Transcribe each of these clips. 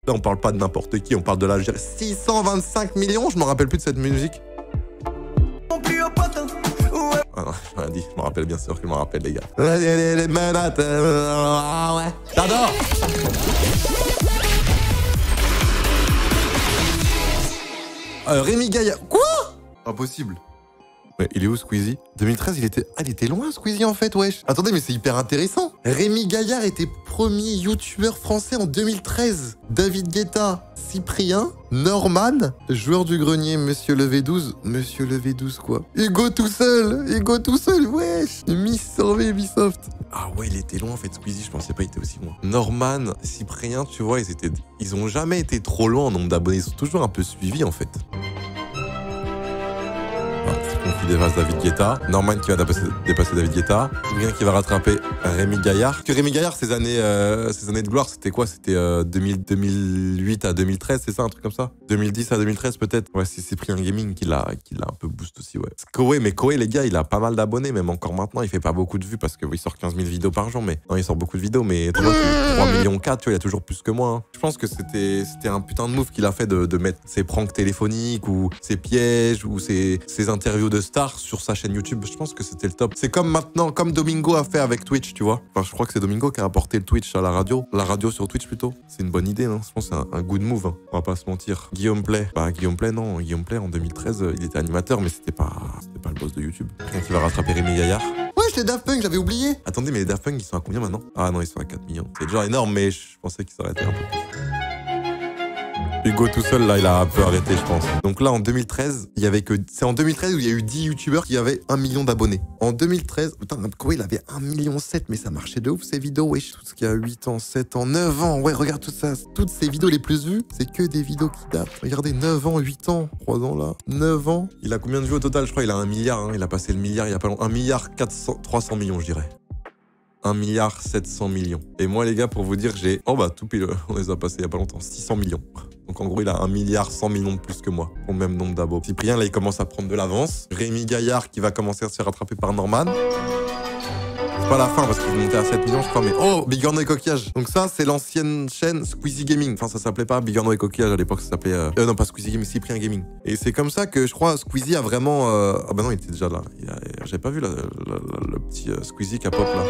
Là, on parle pas de n'importe qui, on parle de l'Algérie. 625 millions, je me rappelle plus de cette musique. Ah non, je rien dit, je me rappelle bien sûr que je me rappelle, les gars. J'adore. Rémi Gaillard. Quoi? Impossible. Mais il est où Squeezie? 2013, il était loin Squeezie en fait, wesh. Attendez, mais c'est hyper intéressant. Rémi Gaillard était premier youtubeur français en 2013. David Guetta, Cyprien, Norman, joueur du grenier, Monsieur le V12. Monsieur le V12 quoi? Hugo tout seul, wesh. Miss Survey, Ubisoft. Ah ouais, il était loin en fait, Squeezie, je pensais pas qu'il était aussi loin. Norman, Cyprien, tu vois, ils ont jamais été trop loin en nombre d'abonnés, ils sont toujours un peu suivis en fait. Qui dépasse David Guetta, Norman qui va dépasser David Guetta, Cyprien qui va rattraper Rémi Gaillard. Parce que Rémi Gaillard, ses années de gloire, c'était quoi? C'était 2008 à 2013, c'est ça, un truc comme ça? 2010 à 2013 peut-être? Ouais, c'est Cyprien Gaming qui l'a un peu boost aussi, ouais. Koé, mais Koé, les gars, il a pas mal d'abonnés, même encore maintenant, il fait pas beaucoup de vues parce qu'il sort 15 000 vidéos par jour, mais non, il sort beaucoup de vidéos, mais tu vois, 3 millions 4, tu vois, il y a toujours plus que moi. Hein. Je pense que c'était un putain de move qu'il a fait de mettre ses pranks téléphoniques ou ses pièges ou ses interviews de stars sur sa chaîne YouTube. Je pense que c'était le top. C'est comme maintenant, comme Domingo a fait avec Twitch, tu vois. Enfin, je crois que c'est Domingo qui a apporté le Twitch à la radio sur Twitch plutôt. C'est une bonne idée, hein. Je pense que c'est un good move, hein. On va pas se mentir. Guillaume Play. Bah, Guillaume Play, non. Guillaume Play, en 2013, il était animateur, mais c'était pas le boss de YouTube. Quelqu'un qui va rattraper Rémi Gaillard. Ouais, les Daft Punk, j'avais oublié. Attendez, mais les Daft Punk, ils sont à combien maintenant? Ah non, ils sont à 4 millions. C'est déjà énorme, mais je pensais qu'ils s'arrêtaient un peu plus. Hugo tout seul, là, il a un peu arrêté, je pense. Donc là, en 2013, c'est en 2013 où il y a eu 10 youtubeurs qui avaient 1 million d'abonnés. En 2013, putain, quoi, il avait 1,7 million, mais ça marchait de ouf, ces vidéos, wesh. Tout ce qui a 8 ans, 7 ans, 9 ans, ouais, regarde tout ça. Toutes ces vidéos les plus vues, c'est que des vidéos qui datent. Regardez, 9 ans, 8 ans, 3 ans là, 9 ans. Il a combien de vues au total? Je crois qu'il a 1 milliard, hein. Il a passé le milliard il y a pas longtemps. 1 milliard 300 millions, je dirais. 1 milliard 700 millions. Et moi, les gars, pour vous dire, j'ai... Oh bah, tout pile, on les a passés il y a pas longtemps. 600 millions. Donc en gros, il a 1 milliard 100 millions de plus que moi, au même nombre d'abos. Cyprien, là, il commence à prendre de l'avance. Rémi Gaillard qui va commencer à se faire rattraper par Norman. C'est pas la fin parce qu'il est monté à 7 millions, je crois, mais... Oh, Bigorneau et Coquillage. Donc ça, c'est l'ancienne chaîne Squeezie Gaming. Enfin, ça s'appelait pas Bigorneau et Coquillage à l'époque, ça s'appelait... Non, pas Squeezie Gaming, Cyprien Gaming. Et c'est comme ça que, je crois, Squeezie a vraiment... Ah bah non, il était déjà là. J'avais pas vu le petit Squeezie qui a pop, là.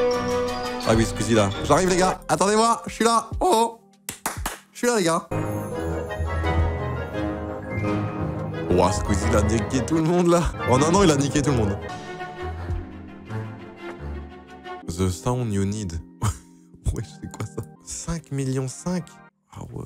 Ah oui, Squeezie, là. J'arrive, les gars. Attendez-moi, je suis là. Oh, je suis là, les gars. Ouah, Squeezie, il a niqué tout le monde, là. En un an, il a niqué tout le monde. The sound you need. Ouais, c'est quoi ça? 5 millions 5. Ah ouais.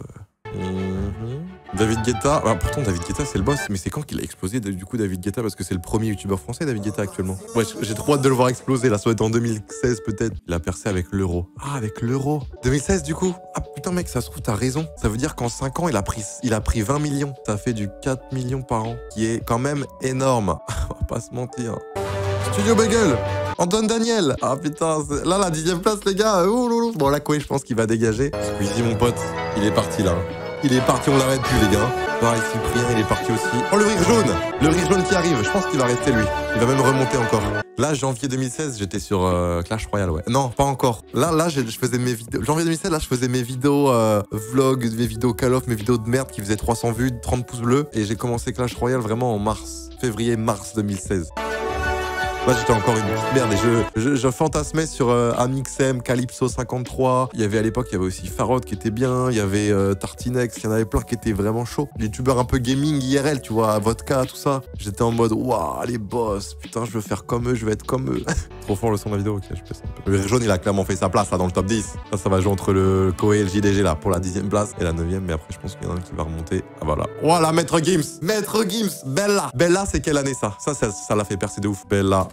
David Guetta. Ah, pourtant, David Guetta, c'est le boss. Mais c'est quand qu'il a explosé, du coup, David Guetta? Parce que c'est le premier youtubeur français, David Guetta, actuellement. Ouais, j'ai trop hâte de le voir exploser. Là, ça doit être en 2016, peut-être. Il a percé avec l'euro. Ah, avec l'euro. 2016, du coup. Ah, putain, mec, ça se trouve, t'as raison. Ça veut dire qu'en 5 ans, il a pris 20 millions. Ça fait du 4 millions par an. Qui est quand même énorme. On va pas se mentir. Studio Bagel. Antoine Daniel. Ah putain, là, la 10e place, les gars. Bon, là, Koé, je pense qu'il va dégager. Squeezie, mon pote, il est parti, là. Il est parti, on l'arrête plus, les gars. Pareil, Cyprien, il est parti aussi. Oh, le rire jaune. Le rire jaune qui arrive. Je pense qu'il va rester, lui. Il va même remonter encore. Là, janvier 2016, j'étais sur Clash Royale, ouais. Non, pas encore. Là, je faisais mes vidéos. Janvier 2016, là, je faisais mes vidéos vlog, mes vidéos Call of, mes vidéos de merde qui faisaient 300 vues, 30 pouces bleus. Et j'ai commencé Clash Royale vraiment en février-mars 2016. Là, j'étais encore une petite merde et je fantasmais sur Amixem, Calypso 53. Il y avait à l'époque, il y avait aussi Farod qui était bien. Il y avait Tartinex, il y en avait plein qui étaient vraiment chauds. Les youtubeurs un peu gaming IRL, tu vois, Vodka, tout ça. J'étais en mode, waouh, les boss, putain, je veux faire comme eux, je veux être comme eux. Trop fort le son de la vidéo, ok, je passe un peu. Le jaune, il a clairement fait sa place là dans le top 10. Ça va jouer entre le Koé et le JDG là pour la 10e place et la 9e. Mais après, je pense qu'il y en a un qui va remonter. Ah voilà. Voilà, Maître Gims. Maître Gims, Bella. Bella, c'est quelle année ça? Ça l'a fait percer de ouf. Bella.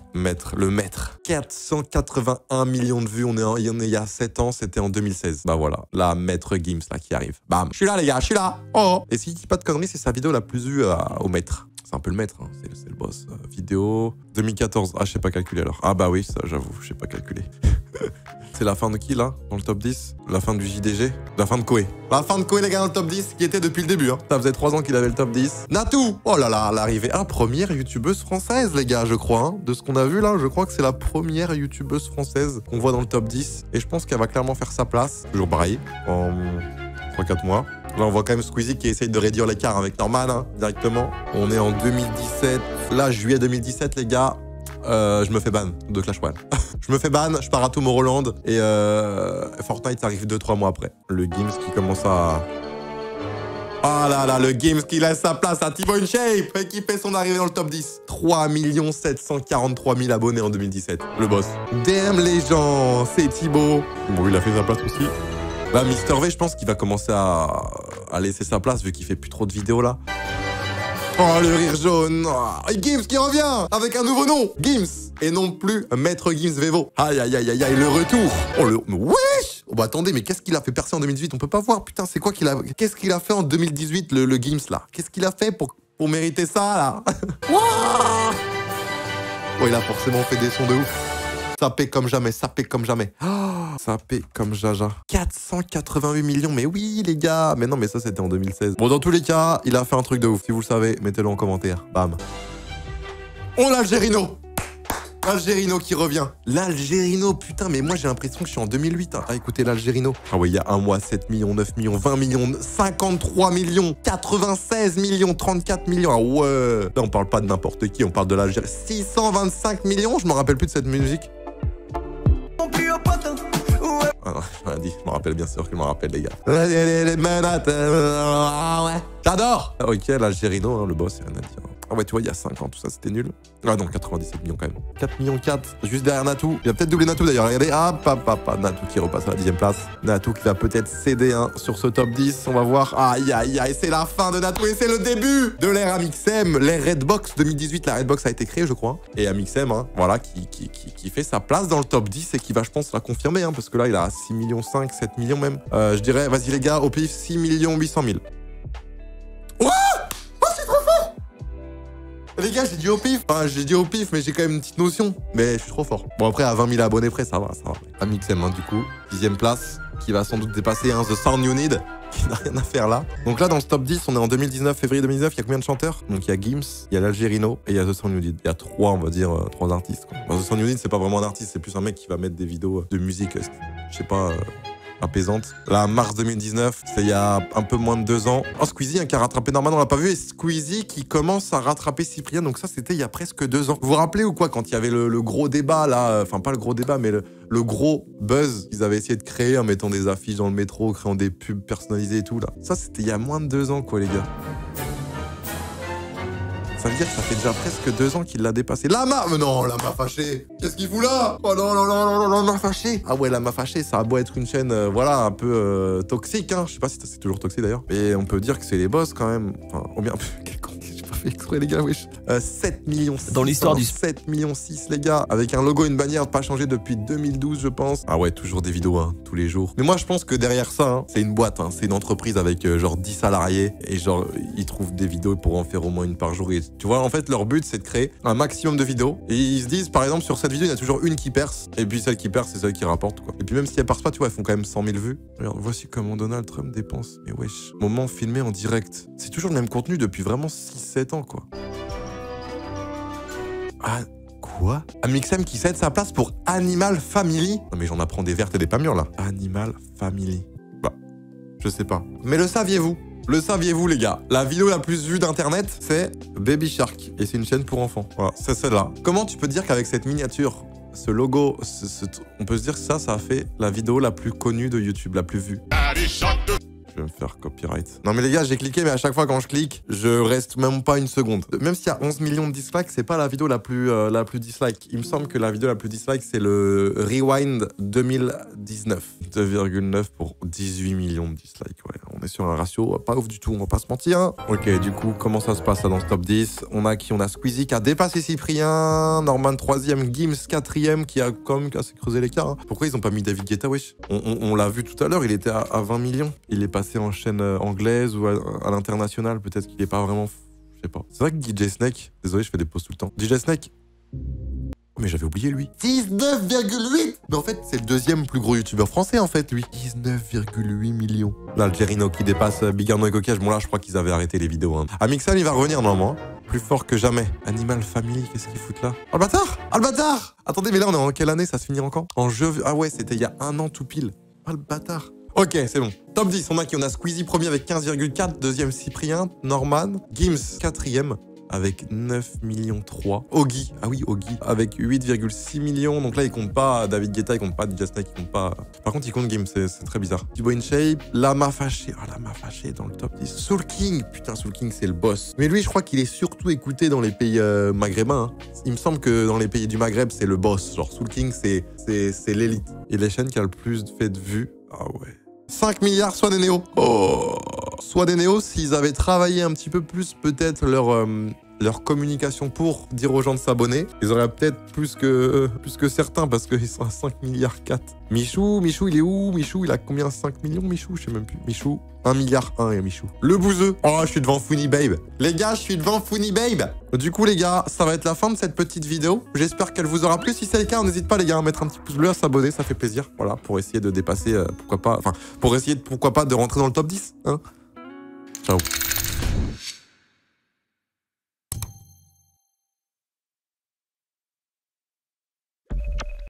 Le maître. 481 millions de vues, il y a 7 ans, c'était en 2016. Bah voilà, la Maître Gims là qui arrive. Bam, je suis là les gars, je suis là. Oh. Et si je dis pas de conneries, c'est sa vidéo la plus vue au maître. C'est un peu le maître, hein. C'est le boss. Vidéo 2014. Ah, je sais pas calculer alors. Ah bah oui, ça j'avoue, je sais pas calculer. C'est la fin de qui là dans le top 10? La fin du JDG? La fin de Koé. La fin de Koé les gars dans le top 10 qui était depuis le début. Hein. Ça faisait 3 ans qu'il avait le top 10. Natou. Oh là là, l'arrivée. Ah, première youtubeuse française les gars, je crois. Hein. De ce qu'on a vu là, je crois que c'est la première youtubeuse française qu'on voit dans le top 10. Et je pense qu'elle va clairement faire sa place. Toujours pareil. En 3-4 mois. Là, on voit quand même Squeezie qui essaye de réduire l'écart avec Norman, hein, directement. On est en 2017. Là, juillet 2017, les gars. Je me fais ban de Clash Royale. Je me fais ban, je pars à Tomorrowland et Fortnite arrive 2-3 mois après. Le Gims qui commence à... Oh là là, le Gims qui laisse sa place à Thibaut InShape et qui fait son arrivée dans le top 10. 3 743 000 abonnés en 2017. Le boss. Damn les gens, c'est Thibaut. Bon, il a fait sa place aussi. Là, Mister V, je pense qu'il va commencer à laisser sa place vu qu'il fait plus trop de vidéos là. Oh, le rire jaune. Oh, et Gims qui revient avec un nouveau nom. Gims. Et non plus Maître Gims Vevo. Aïe, aïe, aïe, aïe, aïe, le retour. Oh, le... Wesh. Oh, bah attendez, mais qu'est-ce qu'il a fait percer en 2018? On peut pas voir. Putain, c'est quoi qu'il a... Qu'est-ce qu'il a fait en 2018, le Gims, là? Qu'est-ce qu'il a fait pour mériter ça, là? Oh, il a forcément fait des sons de ouf. Sapé comme jamais, sapé comme jamais. Oh, sapé comme jaja. 488 millions, mais oui, les gars. Mais non, mais ça, c'était en 2016. Bon, dans tous les cas, il a fait un truc de ouf. Si vous le savez, mettez-le en commentaire. Bam. Oh, l'Algérino. L'Algérino qui revient. L'Algérino, putain, mais moi, j'ai l'impression que je suis en 2008. Hein. Ah, écoutez, l'Algérino. Ah ouais, il y a un mois, 7 millions, 9 millions, 20 millions, 53 millions, 96 millions, 34 millions. Ah ouais. Là, on parle pas de n'importe qui, on parle de l'Algérie. 625 millions, je me rappelle plus de cette musique. Ah non, je m'en dit, je me rappelle bien sûr que je me rappelle, les gars. J'adore. Ok, l'Algérino, hein, le boss, c'est rien à dire. Ah ouais, tu vois, il y a 5 ans, tout ça, c'était nul. Ah non, 97 millions quand même. 4 millions 4, juste derrière Natou. Il a peut-être doublé Natou d'ailleurs, regardez. Ah, papa, Natou qui repasse à la 10e place. Natou qui va peut-être céder hein, sur ce top 10, on va voir. Aïe, aïe, aïe, c'est la fin de Natou et c'est le début de l'ère Amixem. L'ère Redbox 2018, la Redbox a été créée, je crois. Et Amixem, hein, voilà, qui fait sa place dans le top 10 et qui va, je pense, la confirmer, hein, parce que là, il a 6 millions 5, 7 millions même. Je dirais, vas-y les gars, au pif, 6 800 000. Ouais! Les gars, j'ai dit au pif. Enfin, j'ai dit au pif, mais j'ai quand même une petite notion. Mais je suis trop fort. Bon, après, à 20 000 abonnés près, ça va, ça va. Amixem, hein, du coup. 10e place, qui va sans doute dépasser hein, The Sound You Need, qui n'a rien à faire là. Donc là, dans ce top 10, on est en 2019, février 2019. Il y a combien de chanteurs? Donc il y a Gims, il y a l'Algérino et il y a The Sound You Need. Il y a 3, on va dire, 3 artistes. Quoi. Bon, The Sound You Need, c'est pas vraiment un artiste, c'est plus un mec qui va mettre des vidéos de musique, je sais pas... apaisante. Là, mars 2019, c'est il y a un peu moins de 2 ans. Oh, Squeezie hein, qui a rattrapé Norman, on l'a pas vu. Et Squeezie qui commence à rattraper Cyprien. Donc ça, c'était il y a presque 2 ans. Vous vous rappelez ou quoi, quand il y avait le gros débat, là, enfin pas le gros débat, mais le gros buzz qu'ils avaient essayé de créer en mettant des affiches dans le métro, créant des pubs personnalisées et tout, là. Ça, c'était il y a moins de 2 ans, quoi, les gars. Ça veut dire que ça fait déjà presque 2 ans qu'il l'a dépassé. Lama! Mais non, Lama fâché! Qu'est-ce qu'il fout là? Oh non, non, non, non, non, Lama fâché! Ah ouais, Lama fâché, ça a beau être une chaîne, voilà, un peu toxique, hein. Je sais pas si c'est toujours toxique d'ailleurs. Mais on peut dire que c'est les boss quand même. Enfin, oh bien, quel con, j'ai pas fait exprès, les gars, wesh. 7 millions 600, dans l'histoire du 7 millions 6, les gars. Avec un logo et une bannière pas changé depuis 2012, je pense. Ah ouais, toujours des vidéos, hein, tous les jours. Mais moi, je pense que derrière ça, hein, c'est une boîte, hein. C'est une entreprise avec genre 10 salariés. Et genre, ils trouvent des vidéos pour en faire au moins une par jour. Et tu vois, en fait, leur but, c'est de créer un maximum de vidéos. Et ils se disent, par exemple, sur cette vidéo, il y a toujours une qui perce. Et puis celle qui perce, c'est celle qui rapporte, quoi. Et puis même si elles percent pas, tu vois, elles font quand même 100 000 vues. Regarde, voici comment Donald Trump dépense. Mais wesh, moment filmé en direct. C'est toujours le même contenu depuis vraiment 6-7 ans, quoi. Ah, quoi? Amixem qui cède sa place pour Animal Family? Non mais j'en apprends des vertes et des pas mûres, là. Animal Family. Bah, je sais pas. Mais le saviez-vous? Le saviez-vous, les gars? La vidéo la plus vue d'internet, c'est Baby Shark. Et c'est une chaîne pour enfants. Voilà, c'est celle-là. Comment tu peux dire qu'avec cette miniature, ce logo, on peut se dire que ça a fait la vidéo la plus connue de YouTube, la plus vue? Je vais me faire copyright. Non mais les gars, j'ai cliqué, mais à chaque fois quand je clique, je reste même pas une seconde. Même s'il y a 11 millions de dislikes, c'est pas la vidéo la plus dislike. Il me semble que la vidéo la plus dislike, c'est le Rewind 2019. 2,9 pour 18 millions de dislikes. Ouais, on est sur un ratio pas ouf du tout, on va pas se mentir. Ok, du coup, comment ça se passe là dans ce top 10? On a qui? On a Squeezie qui a dépassé Cyprien, Norman 3e, Gims 4e qui a quand même assez creusé l'écart. Hein. Pourquoi ils ont pas mis David Guetta, wesh? On l'a vu tout à l'heure, il était à 20 millions. Il est passé en chaîne anglaise ou à l'international, peut-être qu'il est pas vraiment... Je sais pas. C'est vrai que DJ Snake... Désolé, je fais des pauses tout le temps. DJ Snake... Oh, mais j'avais oublié, lui. 19,8. Mais en fait, c'est le 2e plus gros youtubeur français, en fait, lui. 19,8 millions. L'Algérino qui dépasse Big Arnaud et Coquillage. Bon, là, je crois qu'ils avaient arrêté les vidéos. Hein. Amixem, il va revenir, normalement. Plus fort que jamais. Animal Family, qu'est-ce qu'ils foutent là? Oh, le bâtard! Ah, le bâtard! Attendez, mais là, on est en quelle année? Ça se finit en quand? En jeu... Ah ouais, c'était il y a 1 an tout pile. Ah, le bâtard! Ok, c'est bon. Top 10, on a qui? On a Squeezie premier avec 15,4, deuxième Cyprien, Norman, Gims quatrième avec 9,3 millions. Ogi, ah oui, Ogi, avec 8,6 millions. Donc là, il compte pas David Guetta, il compte pas DJ Snake, il compte pas... Par contre, il compte Gims, c'est très bizarre. Thibaut InShape, Lama Fâché. Ah, Lama Fâché dans le top 10. Soul King, putain, Soul King, c'est le boss. Mais lui, je crois qu'il est surtout écouté dans les pays maghrébins. Hein. Il me semble que dans les pays du Maghreb, c'est le boss. Genre, Soul King, c'est l'élite. Et les chaînes qui a le plus fait de vues. Ah ouais. 5 milliards, soit des néos. Oh. Soit des néos, s'ils avaient travaillé un petit peu plus, peut-être leur communication pour dire aux gens de s'abonner, ils auraient peut-être plus que certains, parce qu'ils sont à 5 milliards 4. Michou, il est où? Michou, il a combien? 5 millions, Michou? Je sais même plus. Michou, 1 milliard 1, et Michou. Le bouseux. Oh, je suis devant Funny Babe. Les gars, je suis devant Funny Babe. Du coup, les gars, ça va être la fin de cette petite vidéo. J'espère qu'elle vous aura plu. Si c'est le cas, n'hésite pas, les gars, à mettre un petit pouce bleu, à s'abonner, ça fait plaisir. Voilà, pour essayer de dépasser, pourquoi pas, de rentrer dans le top 10. Hein. Ciao.